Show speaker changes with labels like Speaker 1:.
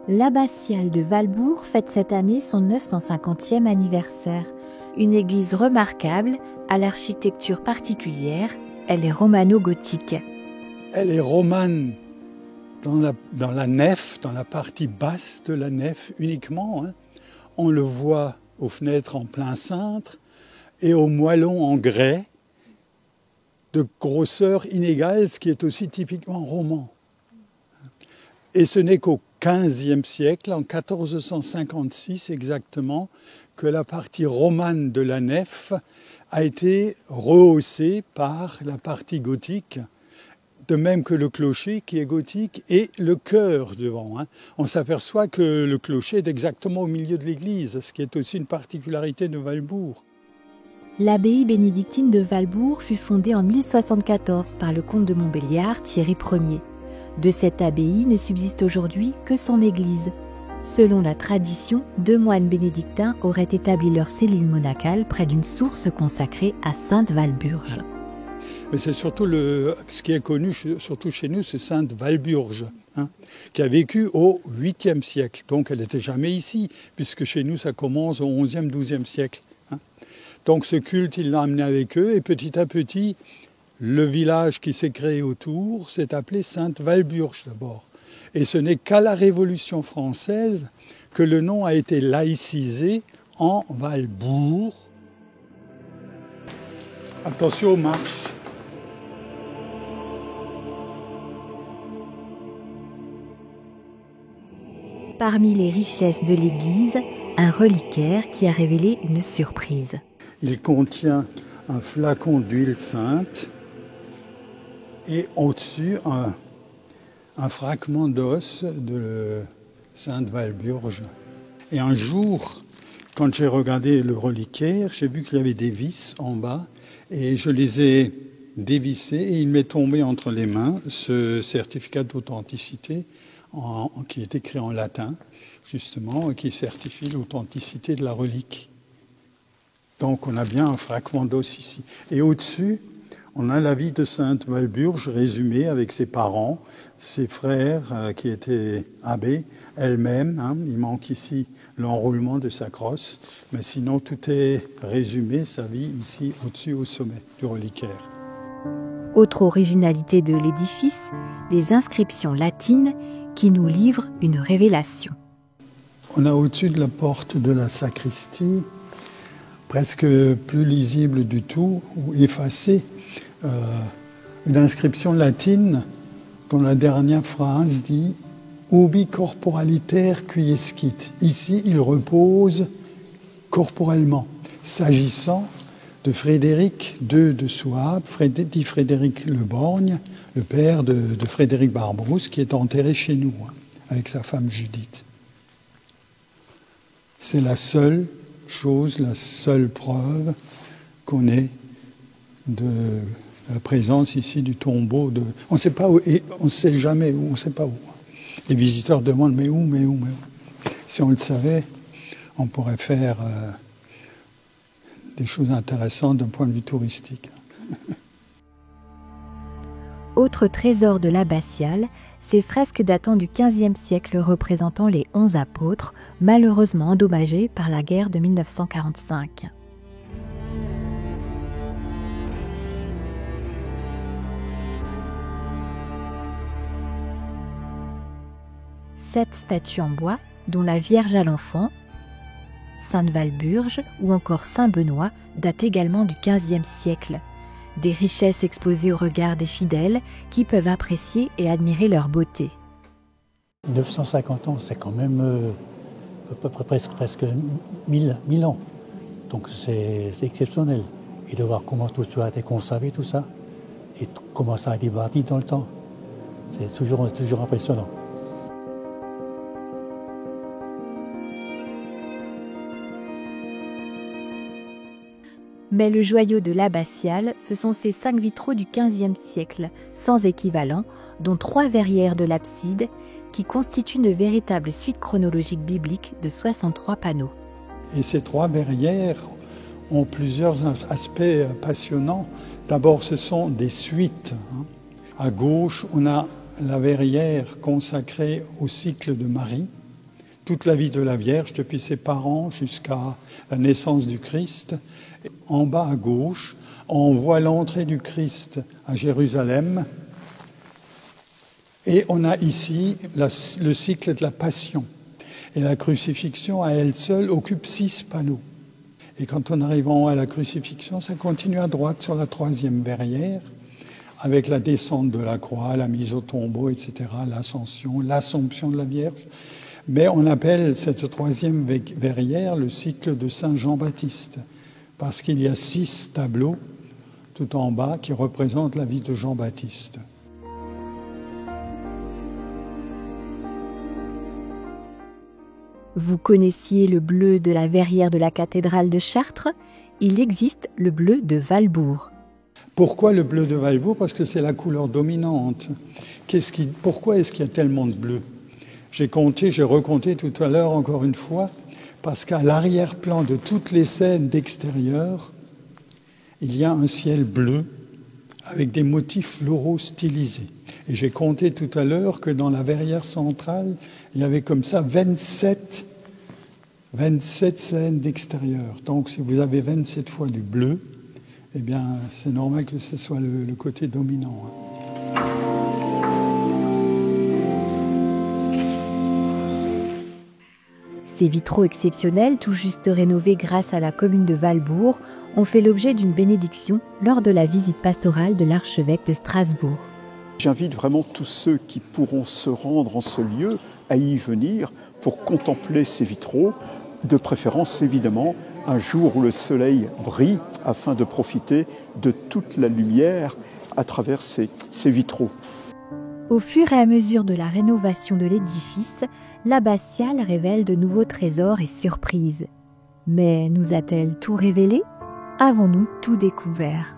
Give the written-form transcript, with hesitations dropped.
Speaker 1: L'abbatiale de Valbourg fête cette année son 950e anniversaire. Une église remarquable, à l'architecture particulière, elle est romano-gothique.
Speaker 2: Elle est romane dans la nef, dans la partie basse de la nef uniquement. On le voit aux fenêtres en plein cintre et aux moellons en grès, de grosseur inégale, ce qui est aussi typiquement roman. Et ce n'est qu'au XVe siècle, en 1456 exactement, que la partie romane de la nef a été rehaussée par la partie gothique, de même que le clocher qui est gothique et le chœur devant. On s'aperçoit que le clocher est exactement au milieu de l'église, ce qui est aussi une particularité de Valbourg.
Speaker 1: L'abbaye bénédictine de Valbourg fut fondée en 1074 par le comte de Montbéliard, Thierry Ier. De cette abbaye ne subsiste aujourd'hui que son église. Selon la tradition, 2 moines bénédictins auraient établi leur cellule monacale près d'une source consacrée à sainte Walburge.
Speaker 2: Mais c'est surtout ce qui est connu, surtout chez nous, c'est sainte Walburge, qui a vécu au 8e siècle. Donc elle n'était jamais ici, puisque chez nous ça commence au 11e, 12e siècle. Donc ce culte, il l'a amené avec eux, et petit à petit, le village qui s'est créé autour s'est appelé Sainte-Walburge d'abord. Et ce n'est qu'à la Révolution française que le nom a été laïcisé en Valbourg. Attention aux marches.
Speaker 1: Parmi les richesses de l'église, un reliquaire qui a révélé une surprise.
Speaker 2: Il contient un flacon d'huile sainte et au-dessus un fragment d'os de sainte Walburge. Et un jour, quand j'ai regardé le reliquaire, j'ai vu qu'il y avait des vis en bas et je les ai dévissés et il m'est tombé entre les mains ce certificat d'authenticité qui est écrit en latin, justement, qui certifie l'authenticité de la relique. Donc on a bien un fragment d'os ici. Et au-dessus, on a la vie de sainte Walburge résumée avec ses parents, ses frères qui étaient abbés, elle-même. Il manque ici l'enroulement de sa crosse. Mais sinon, tout est résumé, sa vie ici, au-dessus, au sommet du reliquaire.
Speaker 1: Autre originalité de l'édifice, des inscriptions latines qui nous livrent une révélation.
Speaker 2: On a au-dessus de la porte de la sacristie, presque plus lisible du tout, ou effacée, une inscription latine dont la dernière phrase dit « Ubi corporaliter quiescit ». Ici, il repose corporellement, s'agissant de Frédéric II de Souabe, dit Frédéric le Borgne, le père de Frédéric Barberousse, qui est enterré chez nous, avec sa femme Judith. C'est la seule chose, la seule preuve qu'on ait de la présence ici du tombeau. On ne sait pas où, et on ne sait jamais où, on ne sait pas où. Les visiteurs demandent mais où. Si on le savait, on pourrait faire des choses intéressantes d'un point de vue touristique.
Speaker 1: Autre trésor de l'abbatiale, ces fresques datant du XVe siècle représentant les 11 apôtres, malheureusement endommagés par la guerre de 1945. Cette statue en bois, dont la Vierge à l'Enfant, Sainte Walburge ou encore Saint Benoît, datent également du XVe siècle. Des richesses exposées au regard des fidèles qui peuvent apprécier et admirer leur beauté.
Speaker 3: 950 ans, c'est quand même presque 1000 ans. Donc c'est exceptionnel. Et de voir comment tout ça a été conservé, tout ça, et comment ça a été bâti dans le temps. C'est toujours impressionnant.
Speaker 1: Mais le joyau de l'abbatiale, ce sont ces 5 vitraux du XVe siècle, sans équivalent, dont 3 verrières de l'abside, qui constituent une véritable suite chronologique biblique de 63 panneaux.
Speaker 2: Et ces 3 verrières ont plusieurs aspects passionnants. D'abord, ce sont des suites. À gauche, on a la verrière consacrée au cycle de Marie, toute la vie de la Vierge, depuis ses parents jusqu'à la naissance du Christ. En bas à gauche, on voit l'entrée du Christ à Jérusalem. Et on a ici le cycle de la Passion. Et la crucifixion, à elle seule, occupe 6 panneaux. Et quand on arrive en haut à la crucifixion, ça continue à droite sur la 3e verrière, avec la descente de la croix, la mise au tombeau, etc., l'ascension, l'Assomption de la Vierge. Mais on appelle cette 3e verrière le cycle de Saint Jean-Baptiste, parce qu'il y a 6 tableaux tout en bas qui représentent la vie de Jean-Baptiste.
Speaker 1: Vous connaissiez le bleu de la verrière de la cathédrale de Chartres? Il existe le bleu de Valbourg.
Speaker 2: Pourquoi le bleu de Valbourg? Parce que c'est la couleur dominante. Pourquoi est-ce qu'il y a tellement de bleu? J'ai recompté tout à l'heure encore une fois, parce qu'à l'arrière-plan de toutes les scènes d'extérieur, il y a un ciel bleu avec des motifs floraux stylisés. Et j'ai compté tout à l'heure que dans la verrière centrale, il y avait comme ça 27 scènes d'extérieur. Donc si vous avez 27 fois du bleu, eh bien c'est normal que ce soit le côté dominant.
Speaker 1: Ces vitraux exceptionnels, tout juste rénovés grâce à la commune de Valbourg, ont fait l'objet d'une bénédiction lors de la visite pastorale de l'archevêque de Strasbourg.
Speaker 4: J'invite vraiment tous ceux qui pourront se rendre en ce lieu à y venir pour contempler ces vitraux, de préférence évidemment un jour où le soleil brille afin de profiter de toute la lumière à travers ces vitraux.
Speaker 1: Au fur et à mesure de la rénovation de l'édifice, l'abbatiale révèle de nouveaux trésors et surprises. Mais nous a-t-elle tout révélé? Avons-nous tout découvert?